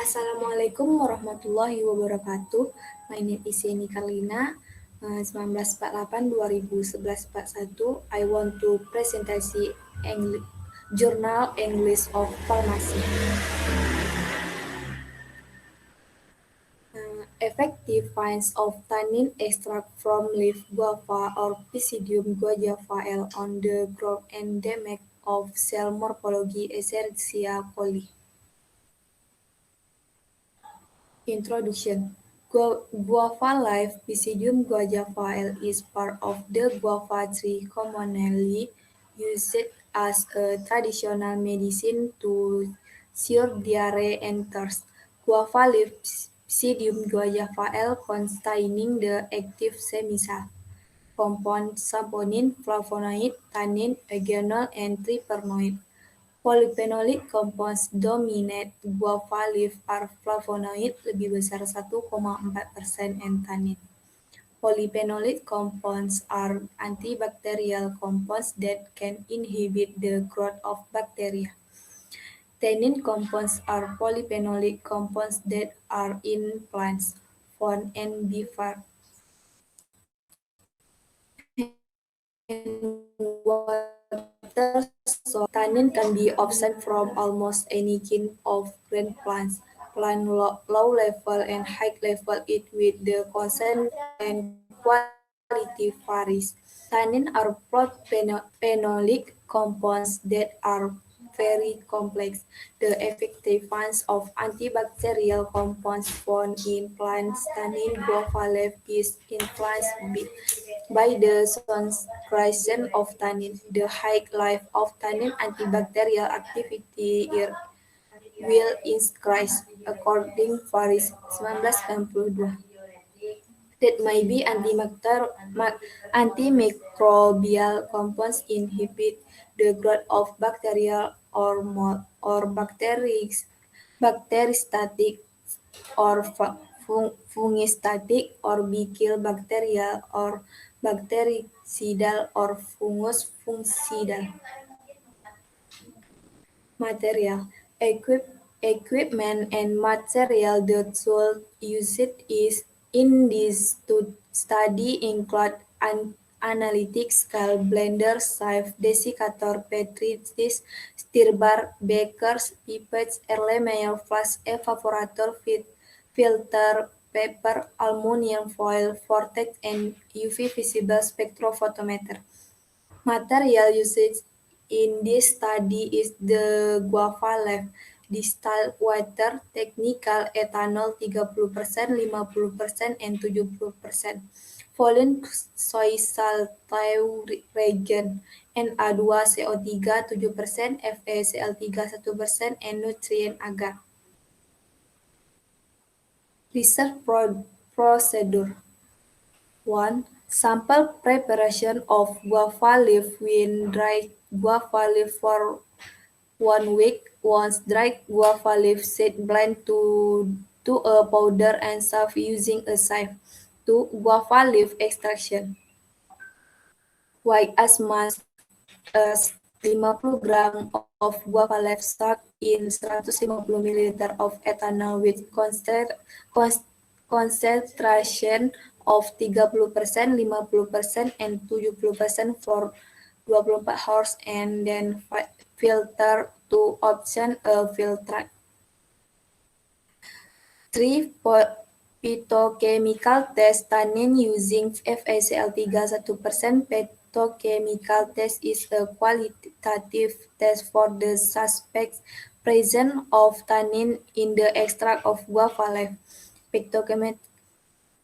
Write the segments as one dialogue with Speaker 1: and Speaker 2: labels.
Speaker 1: Assalamualaikum warahmatullahi wabarakatuh. My name is Yeni Karlina, 1948-2011-41. I want to presentasi Journal English of Pharmacy. Effective finds of tannin extract from leaf guava or Pisidium guajava L on the growth endemic of cell morphology Escherichia coli. Introduction. Guava leaf Pisidium guajava L is part of the guava tree commonly used as a traditional medicine to cure diarrhea and thirst. Guava leaf Pisidium guajava L containing the active semicell compound saponin, flavonoid, tannin, eugenol, and terpenoid. Polyphenolic compounds dominate guava leaf are flavonoid lebih besar 1,4% and tannin. Polyphenolic compounds are antibacterial compounds that can inhibit the growth of bacteria. Tannin compounds are polyphenolic compounds that are in plants, found in beaver water source. Tannin can be obtained from almost any kind of green plants. Plant low level and high level it with the concent and quality varies. Tannin are phenolic compounds that are very complex. The effective ones of antibacterial compounds found in plants tannin guava leaf is influenced by the concentration of tannin. The high life of tannin antibacterial activity will increase according varies 1992. That may be antimicrobial compounds inhibit the growth of bacterial or mold or bacteristatic or fungistatic or kill bacterial or bactericidal or fungus fungicidal. Material. Equipment and material that should use it is in this study include an analytic scale, blender, sieve, desiccator, petri dish, stirbar, beakers, pipettes, Erlenmeyer flask, evaporator, filter, paper, aluminum foil, vortex, and UV visible spectrophotometer. Material usage in this study is the guava leaf, distilled water, technical ethanol 30%, 50%, and 70%. Volume soy saltire reagent, Na2CO3 7%, FeCl3 1%, and nutrient agar. Research procedure. 1. Sample preparation of guava leaf with dried guava leaf for 1 week. Once dried guava leaf set blend to a powder and serve using a sieve. 2. Guava leaf extraction. Weigh as much as 50 gram of guava leaf soaked in 150 ml of ethanol with concentration of 30%, 50%, and 70% for 24 hours and then filter to obtain a filtrate. 3. Phytochemical test tannin using FeCl3 1%. Phytochemical test is a qualitative test for the suspect presence of tannin in the extract of guava leaf.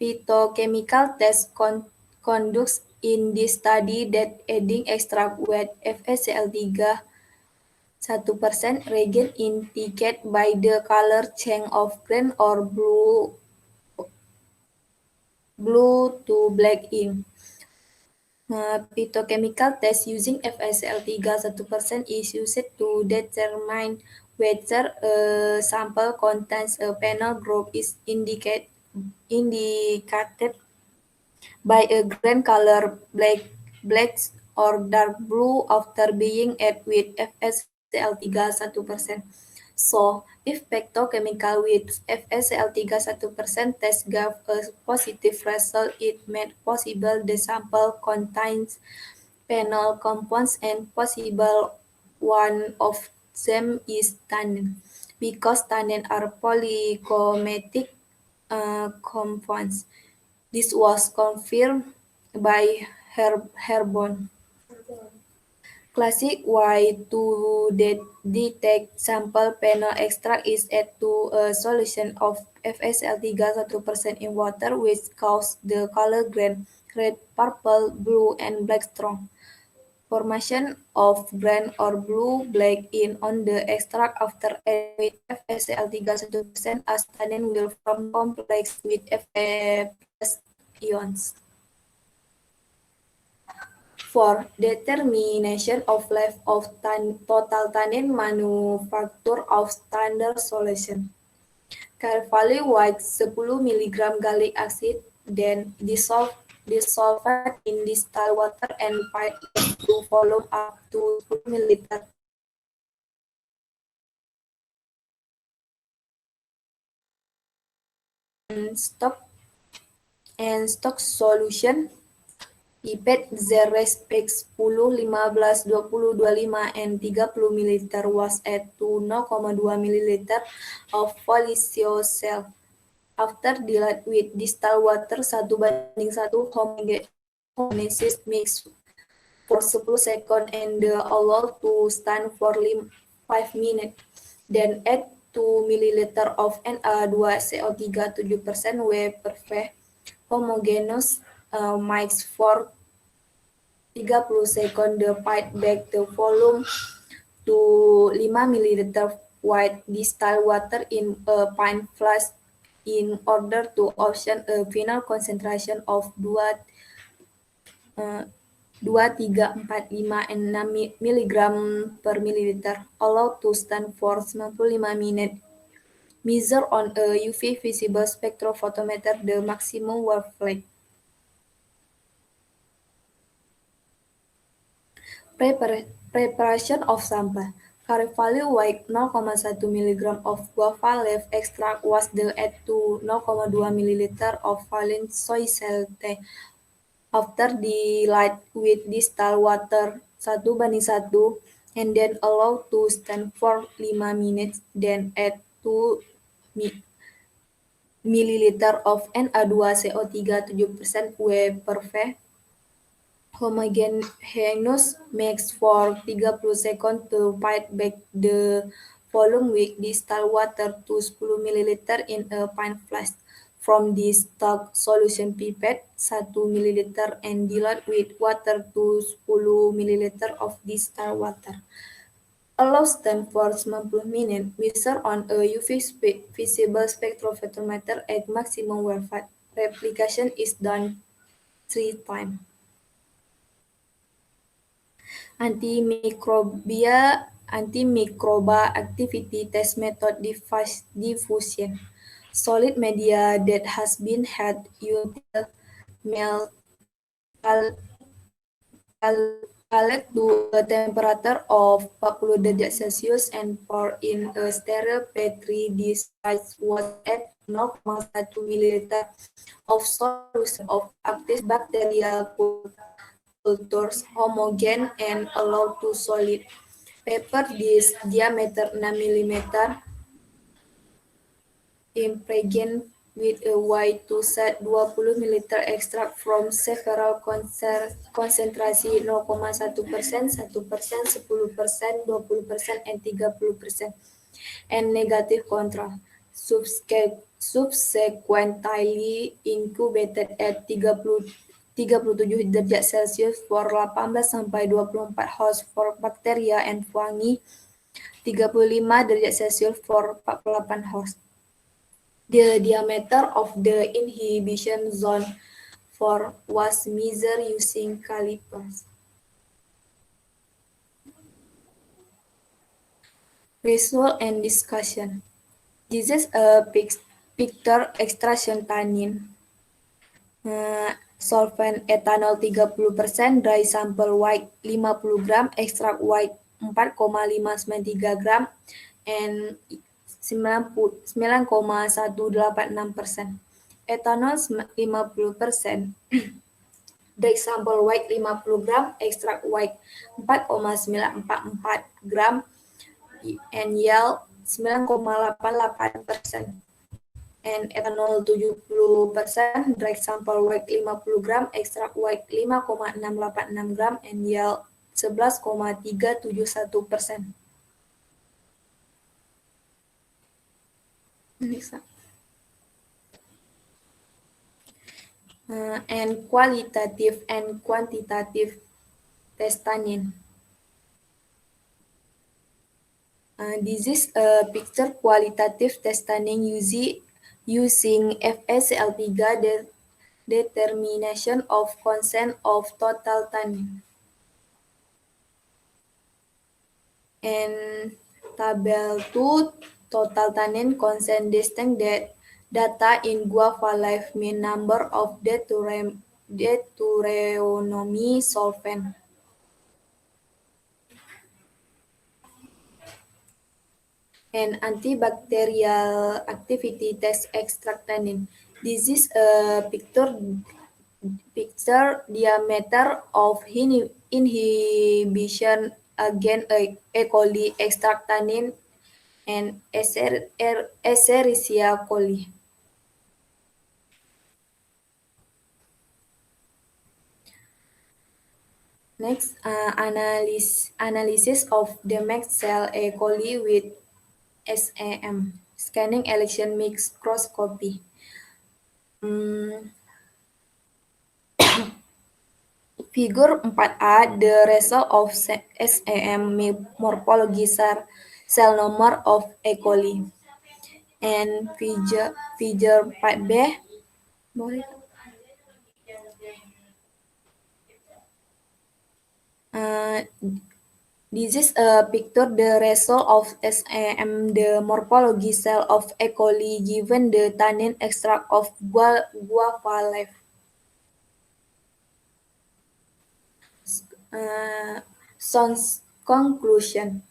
Speaker 1: Phytochemical test conducted in this study that adding extract with FeCl3 1% reagent indicated by the color change of green or blue to black ink. Phytochemical test using FeCl3 1% is used to determine whether a sample contains a phenol group is indicated by a green color, black or dark blue after being added with FeCl3 1%. So, if petrochemical with FeCl3 test gave a positive result, it made possible the sample contains phenol compounds and possible one of them is tannin, because tannin are polychromatic compounds. This was confirmed by Herborn. Classic way to detect sample phenol extract is add to a solution of FeCl3 in water, which causes the color green, red, purple, blue, and black strong. Formation of green or blue-black in on the extract after adding with FeCl3 as tannin will form complex with Fe plus ions. For determination of level of total tannin manufacture of standard solution, carefully weigh 10 mg gallic acid, then dissolve in distilled water and pipe to volume up to 10 ml. And stock solution pipet Zerespec 10, 15, 20, 25, and 30 ml was added to 0,2 ml of Voliceo after dilute with distilled water 1:1 homogeneous mix for 10 seconds and allowed to stand for 5 minutes. Then add 2 ml of Na2CO3 7% W/V homogeneous mix for 30 seconds. The pipe back the volume to 5 ml white distilled water in a pint flask in order to obtain a final concentration of 2,3,4,5 and 6 per milliliter. Allowed to stand for 95 minutes. Measure on a UV visible spectrophotometer the maximum wavelength. Preparation of sample. Carefully weigh 0,1 mg of guava leaf extract was then add to 0,2 ml of Valence soy salt after dilute with distilled water 1:1 and then allow to stand for 5 minutes. Then add 2 ml of Na2CO3 7% W/V homogeneous mix for 30 seconds to pipe back the volume with distilled water to 10 ml in a pint flask. From this stock solution pipette 1 ml and dilute with water to 10 ml of distilled water. Allow stand for 90 minutes. Measure on a UV visible spectrophotometer at maximum wavelength. Replication is done 3 times. Antimicrobial activity test method diffusion. Solid media that has been heat until melt cooled to a temperature of 40 derajat Celsius and poured in a sterile petri dish was add 0,1 ml of solution of active bacterial cultures homogen and allowed to solid. Paper dish diameter 6 mm impregnated with a way to set 20 ml extract from several konsentrasi 0,1%, 1%, 10%, 20%, and 30%, and negative control. Subsequently incubated at 37 derajat Celcius for 18-24 hours for bacteria and fungi, 35 derajat Celcius for 48 hours. The diameter of the inhibition zone for was measured using calipers. Result and discussion. This is a picture extraction tannin. Solvent ethanol 30%, dry sample white 50 gram, extract white 4,593 gram, and 9,186%. Etanol 50%. Drag sampel white 50 gram, extract white 4,944 gram, and yield 9,88%. And ethanol 70%, drag sampel white 50 gram, extract white 5,686 gram, and yield 11,371%. Next. And qualitative and quantitative test tannin. This is a picture qualitative test tannin using FACL3 determination of consent of total tannin. And Table 2, total tannin consent distinct data in guava life mean number of deuteronomy solvent. And antibacterial activity test extract tannin. This is a picture diameter of inhibition against E. coli extract tannin and Escherichia coli. Next, analysis of the mixed cell E. coli with SAM, scanning election microscopy. Figure 4A, the result of SAM morphology cell number of E. coli. And figure 4B, boleh. Uh, this is a picture the result of SAM, the morphology cell of E. coli given the tannin extract of guava leaf. Son's conclusion.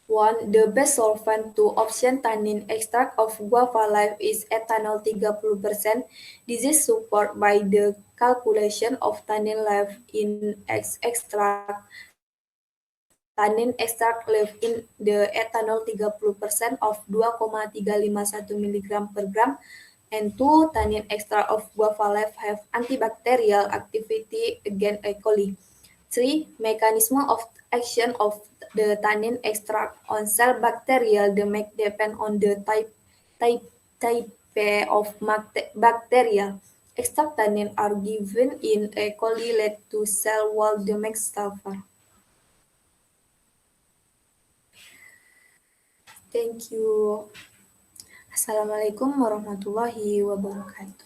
Speaker 1: 1. The best solvent to obtain tannin extract of guava leaf is ethanol 30%. This is supported by the calculation of tannin leaf in extract. Tannin extract leaf in the ethanol 30% of 2,351 mg per gram. And 2. Tannin extract of guava leaf have antibacterial activity against E. coli. 3. Mechanism of action of the tannin extract on cell bacteria may depend on the type of bacteria. Extract tannin are given in E. coli led to cell wall damage sulfur. Thank you. Assalamualaikum warahmatullahi wabarakatuh.